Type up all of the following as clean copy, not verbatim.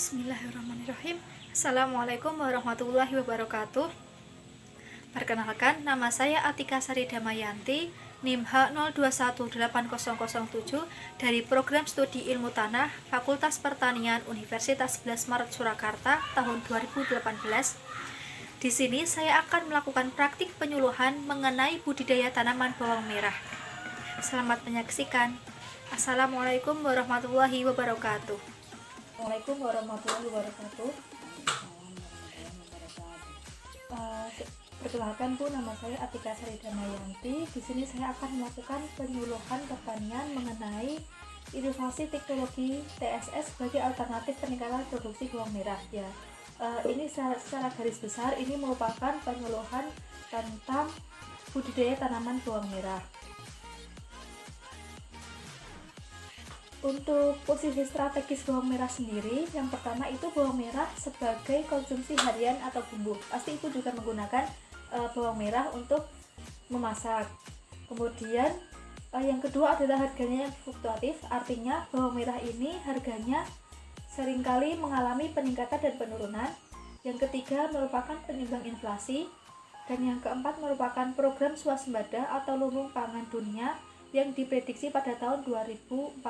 Bismillahirrahmanirrahim. Assalamualaikum warahmatullahi wabarakatuh. Perkenalkan, nama saya Atika Sari Damayanti, NIM H02180007 dari Program Studi Ilmu Tanah, Fakultas Pertanian Universitas 11 Maret Surakarta tahun 2018. Di sini saya akan melakukan praktik penyuluhan mengenai budidaya tanaman bawang merah. Selamat menyaksikan. Assalamualaikum warahmatullahi wabarakatuh. Assalamualaikum warahmatullahi wabarakatuh. Perkenalkan Bu, nama saya Atika Sari Damayanti. Di sini saya akan melakukan penyuluhan pertanian mengenai inovasi teknologi TSS sebagai alternatif peningkatan produksi bawang merah. Ini secara garis besar ini merupakan penyuluhan tentang budidaya tanaman bawang merah. Untuk posisi strategis bawang merah sendiri, yang pertama itu bawang merah sebagai konsumsi harian atau bumbu. Pasti itu juga menggunakan bawang merah untuk memasak. Kemudian yang kedua adalah harganya yang fluktuatif, artinya bawang merah ini harganya seringkali mengalami peningkatan dan penurunan. Yang ketiga merupakan penyumbang inflasi, dan yang keempat merupakan program swasembada atau lumbung pangan dunia yang diprediksi pada tahun 2045.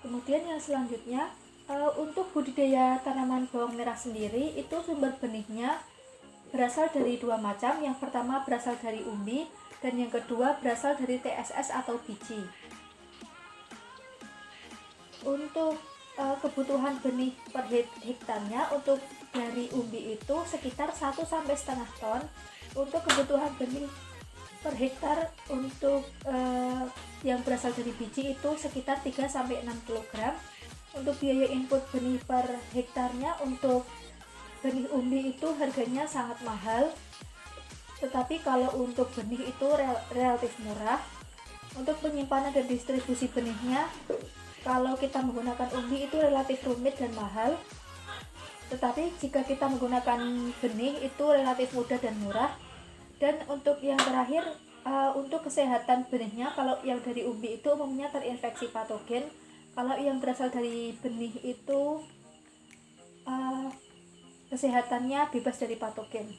Kemudian yang selanjutnya, untuk budidaya tanaman bawang merah sendiri itu sumber benihnya berasal dari dua macam. Yang pertama berasal dari umbi, dan yang kedua berasal dari TSS atau biji. Untuk kebutuhan benih per hektarnya untuk dari umbi itu sekitar 1-1,5 ton. Untuk kebutuhan benih per hektar untuk yang berasal dari biji itu sekitar 3-6 kg. Untuk biaya input benih per hektarnya untuk benih umbi itu harganya sangat mahal, tetapi kalau untuk benih itu relatif murah. Untuk penyimpanan dan distribusi benihnya, kalau kita menggunakan umbi itu relatif rumit dan mahal, tetapi jika kita menggunakan benih itu relatif mudah dan murah. Dan untuk yang terakhir, untuk kesehatan benihnya, kalau yang dari umbi itu umumnya terinfeksi patogen, kalau yang berasal dari benih itu kesehatannya bebas dari patogen.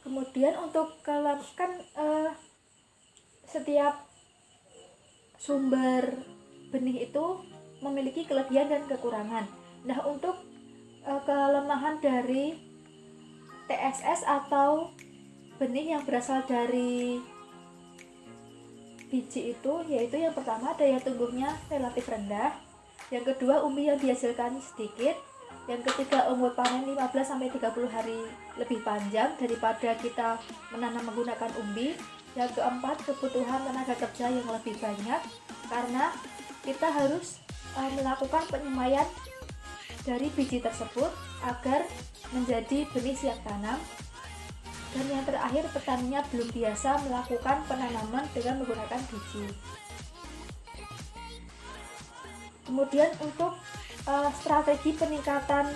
Kemudian untuk kalau kan setiap sumber benih itu memiliki kelebihan dan kekurangan. Nah, untuk kelemahan dari TSS atau benih yang berasal dari biji itu yaitu yang pertama daya tumbuhnya relatif rendah, yang kedua umbi yang dihasilkan sedikit, yang ketiga umur panen 15-30 hari lebih panjang daripada kita menanam menggunakan umbi, yang keempat kebutuhan tenaga kerja yang lebih banyak karena kita harus melakukan penyemaian dari biji tersebut agar menjadi benih siap tanam. Dan yang terakhir, petaninya belum biasa melakukan penanaman dengan menggunakan biji. Kemudian untuk strategi peningkatan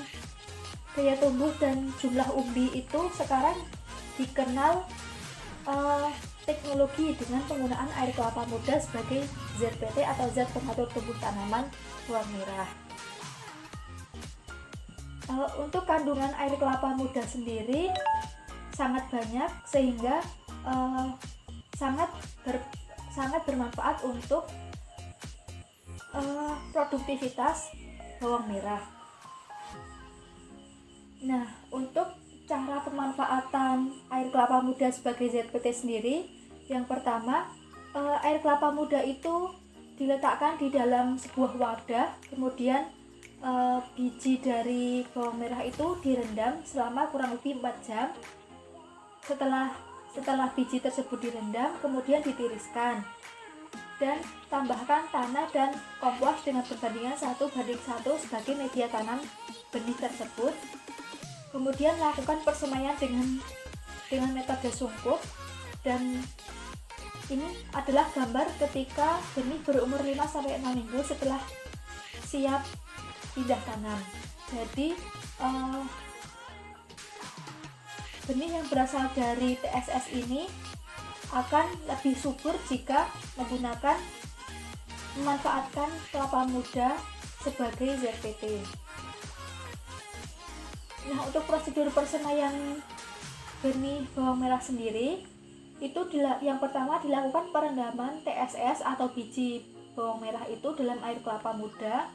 daya tumbuh dan jumlah umbi itu sekarang dikenal teknologi dengan penggunaan air kelapa muda sebagai ZPT atau zat pengatur tumbuh tanaman bawang merah. Untuk kandungan air kelapa muda sendiri sangat banyak sehingga sangat bermanfaat untuk produktivitas bawang merah. Nah, untuk cara pemanfaatan air kelapa muda sebagai ZPT sendiri, yang pertama air kelapa muda itu diletakkan di dalam sebuah wadah, kemudian biji dari bawang merah itu direndam selama kurang lebih 4 jam. Setelah biji tersebut direndam, kemudian ditiriskan dan tambahkan tanah dan kompos dengan perbandingan 1:1 sebagai media tanam benih tersebut. Kemudian lakukan persemaian dengan metode sungkup, dan ini adalah gambar ketika benih berumur 5-6 minggu setelah siap pindah tanam. Jadi benih yang berasal dari TSS ini akan lebih subur jika memanfaatkan kelapa muda sebagai ZPT. Nah, untuk prosedur persemaian benih bawang merah sendiri itu yang pertama dilakukan perendaman TSS atau biji bawang merah itu dalam air kelapa muda.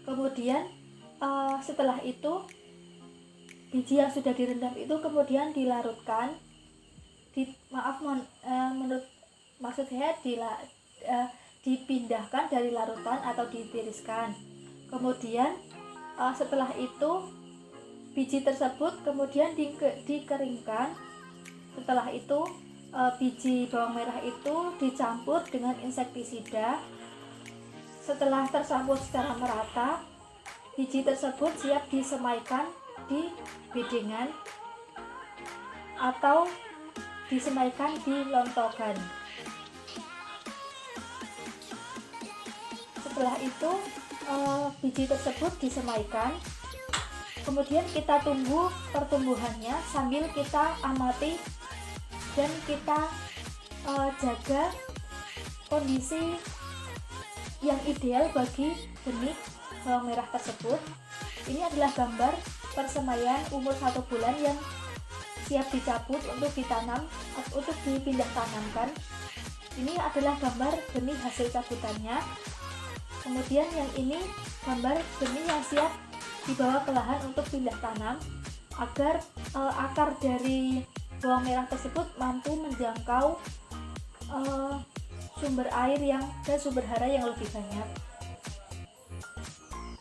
Kemudian setelah itu biji yang sudah direndam itu kemudian dilarutkan dipindahkan dari larutan atau ditiriskan. Kemudian setelah itu biji tersebut kemudian dikeringkan. Setelah itu biji bawang merah itu dicampur dengan insektisida. Setelah tercampur secara merata, biji tersebut siap disemaikan di bedengan atau disemaikan di lontogan. Setelah itu biji tersebut disemaikan, kemudian kita tunggu pertumbuhannya sambil kita amati dan kita jaga kondisi yang ideal bagi benih bawang merah tersebut. Ini adalah gambar persemaian umur 1 bulan yang siap dicabut untuk ditanam, untuk dipindah tanamkan. Ini adalah gambar benih hasil cabutannya. Kemudian yang ini gambar benih yang siap dibawa ke lahan untuk pindah tanam agar akar dari bawang merah tersebut mampu menjangkau sumber air dan sumber hara yang lebih banyak.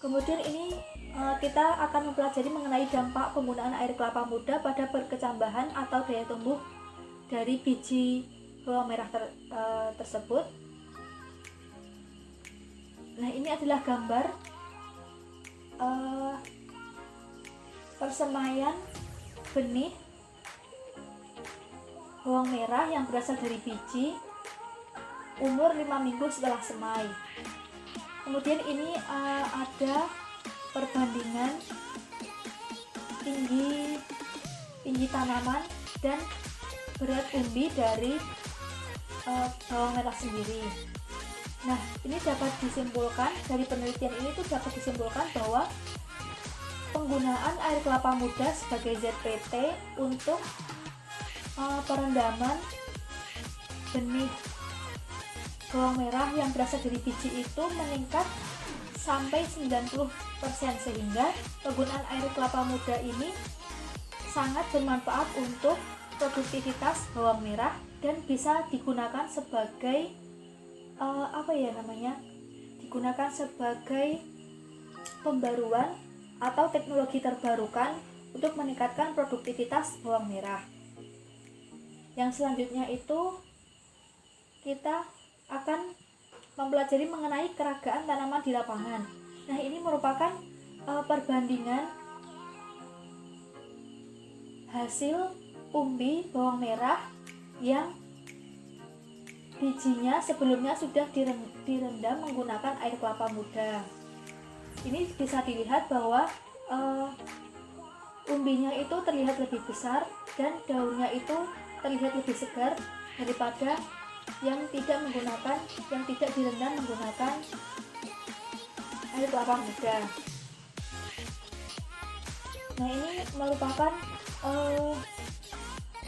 Kemudian ini kita akan mempelajari mengenai dampak penggunaan air kelapa muda pada perkecambahan atau daya tumbuh dari biji bawang merah tersebut. Nah, ini adalah gambar persemaian benih bawang merah yang berasal dari biji umur 5 minggu setelah semai. Kemudian ini ada perbandingan tinggi tanaman dan berat umbi dari bawang merah sendiri. Nah, ini dapat disimpulkan dari penelitian ini dapat disimpulkan bahwa penggunaan air kelapa muda sebagai ZPT untuk perendaman benih bawang merah yang berasal dari biji itu meningkat sampai 90%, sehingga penggunaan air kelapa muda ini sangat bermanfaat untuk produktivitas bawang merah dan bisa digunakan sebagai digunakan sebagai pembaruan atau teknologi terbarukan untuk meningkatkan produktivitas bawang merah. Yang selanjutnya itu kita akan mempelajari mengenai keragaan tanaman di lapangan. Nah, ini merupakan perbandingan hasil umbi bawang merah yang bijinya sebelumnya sudah direndam menggunakan air kelapa muda. Ini bisa dilihat bahwa umbinya itu terlihat lebih besar dan daunnya itu terlihat lebih segar daripada yang tidak direndam menggunakan air kelapa muda. Nah, ini merupakan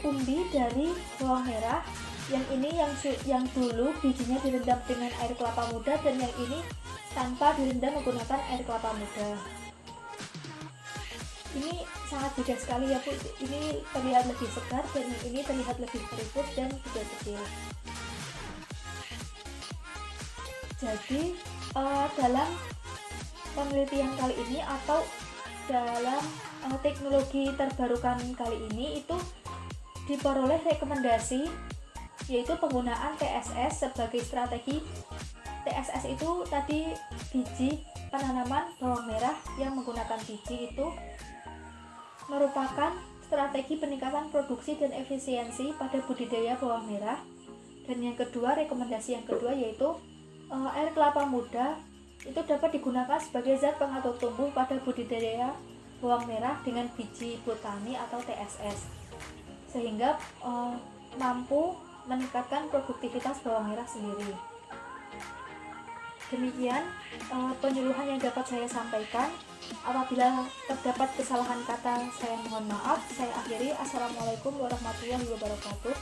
umbi dari bawang merah. Yang ini yang dulu bijinya direndam dengan air kelapa muda dan yang ini tanpa direndam menggunakan air kelapa muda. Ini sangat beda sekali ya Bu. Ini terlihat lebih segar dan ini terlihat lebih keriput dan kecil-kecil. Jadi dalam penelitian kali ini atau dalam teknologi terbarukan kali ini itu diperoleh rekomendasi yaitu penggunaan TSS sebagai strategi. TSS itu tadi biji penanaman bawang merah yang menggunakan biji itu merupakan strategi peningkatan produksi dan efisiensi pada budidaya bawang merah. Dan yang kedua, rekomendasi yang kedua yaitu air kelapa muda itu dapat digunakan sebagai zat pengatur tumbuh pada budidaya bawang merah dengan biji botani atau TSS, sehingga mampu meningkatkan produktivitas bawang merah sendiri. Demikian penyuluhan yang dapat saya sampaikan. Apabila terdapat kesalahan kata, saya mohon maaf. Saya akhiri. Assalamualaikum warahmatullahi wabarakatuh.